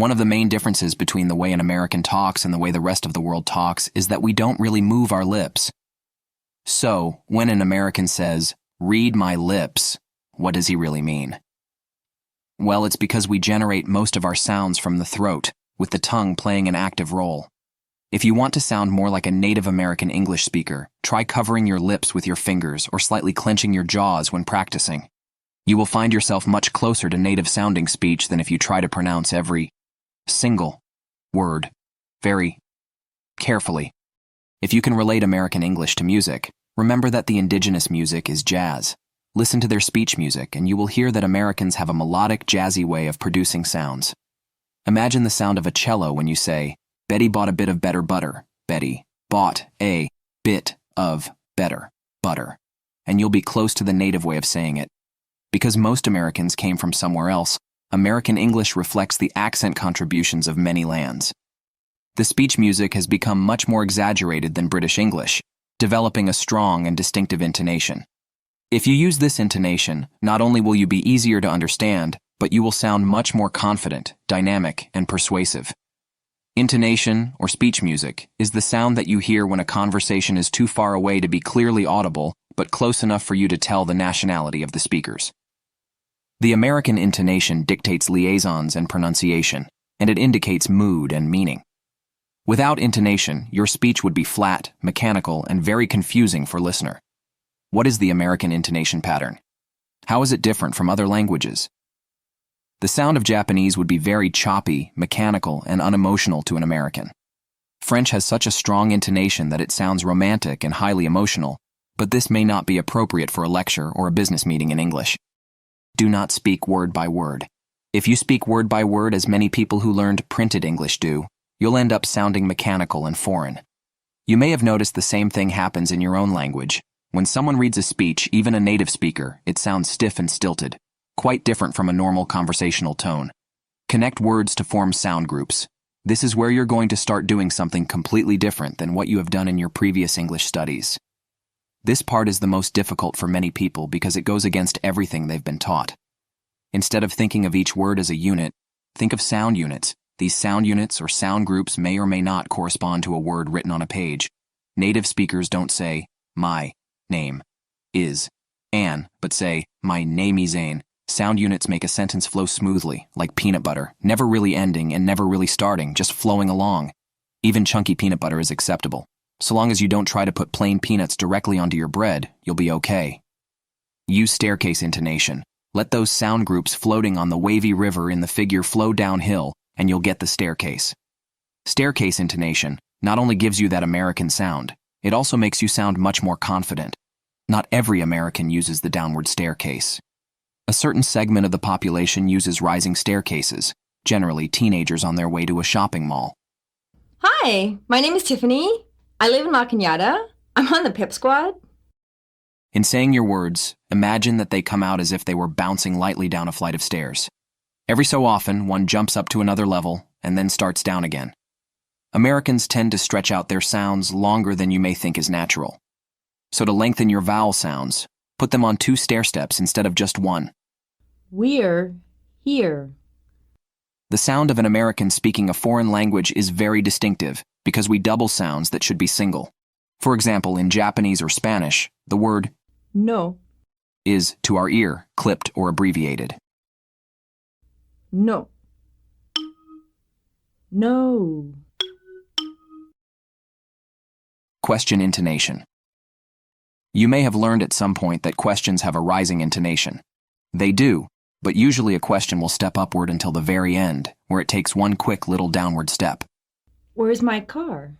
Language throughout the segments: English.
One of the main differences between the way an American talks and the way the rest of the world talks is that we don't really move our lips. So, when an American says, "Read my lips," what does he really mean? Well, it's because we generate most of our sounds from the throat, with the tongue playing an active role. If you want to sound more like a native American English speaker, try covering your lips with your fingers or slightly clenching your jaws when practicing. You will find yourself much closer to native-sounding speech than if you try to pronounce every single word very carefully. If you can relate American English to music, remember that the indigenous music is jazz. Listen to their speech music, and you will hear that Americans have a melodic, jazzy way of producing sounds. Imagine the sound of a cello when you say, "Betty bought a bit of better butter." Betty bought a bit of better butter. And you'll be close to the native way of saying it. Because most Americans came from somewhere else, American English reflects the accent contributions of many lands. The speech music has become much more exaggerated than British English, developing a strong and distinctive intonation. If you use this intonation, not only will you be easier to understand, but you will sound much more confident, dynamic, and persuasive. Intonation, or speech music, is the sound that you hear when a conversation is too far away to be clearly audible, but close enough for you to tell the nationality of the speakers. The American intonation dictates liaisons and pronunciation, and it indicates mood and meaning. Without intonation, your speech would be flat, mechanical, and very confusing for listener. What is the American intonation pattern? How is it different from other languages? The sound of Japanese would be very choppy, mechanical, and unemotional to an American. French has such a strong intonation that it sounds romantic and highly emotional, but this may not be appropriate for a lecture or a business meeting in English. Do not speak word by word. If you speak word by word as many people who learned printed English do, you'll end up sounding mechanical and foreign. You may have noticed the same thing happens in your own language. When someone reads a speech, even a native speaker, it sounds stiff and stilted, quite different from a normal conversational tone. Connect words to form sound groups. This is where you're going to start doing something completely different than what you have done in your previous English studies. This part is the most difficult for many people because it goes against everything they've been taught. Instead of thinking of each word as a unit, think of sound units. These sound units or sound groups may or may not correspond to a word written on a page. Native speakers don't say, "My name is Anne," but say, "My name is Anne." Sound units make a sentence flow smoothly, like peanut butter, never really ending and never really starting, just flowing along. Even chunky peanut butter is acceptable. So long as you don't try to put plain peanuts directly onto your bread, you'll be okay. Use staircase intonation. Let those sound groups floating on the wavy river in the figure flow downhill, and you'll get the staircase. Staircase intonation not only gives you that American sound, it also makes you sound much more confident. Not every American uses the downward staircase. A certain segment of the population uses rising staircases, generally teenagers on their way to a shopping mall. Hi, my name is Tiffany. I live in La Cañada. I'm on the PIP squad. In saying your words, imagine that they come out as if they were bouncing lightly down a flight of stairs. Every so often, one jumps up to another level and then starts down again. Americans tend to stretch out their sounds longer than you may think is natural. So to lengthen your vowel sounds, put them on 2 stair steps instead of just 1. We're here. The sound of an American speaking a foreign language is very distinctive because we double sounds that should be single. For example, in Japanese or Spanish, the word No. is, to our ear, clipped or abbreviated. No. No. Question intonation. You may have learned at some point that questions have a rising intonation. They do, but usually a question will step upward until the very end, where it takes one quick little downward step. Where's my car?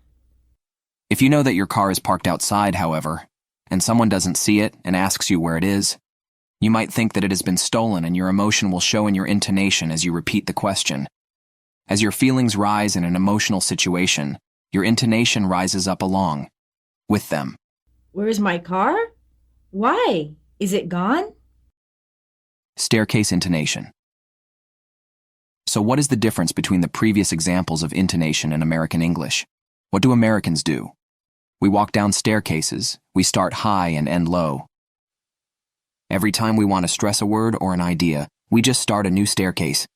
If you know that your car is parked outside, however, and someone doesn't see it and asks you where it is, you might think that it has been stolen, and your emotion will show in your intonation as you repeat the question. As your feelings rise in an emotional situation, your intonation rises up along with them. Where's my car? Why? Is it gone? Staircase intonation. So what is the difference between the previous examples of intonation in American English? What do Americans do? We walk down staircases, we start high and end low. Every time we want to stress a word or an idea, we just start a new staircase,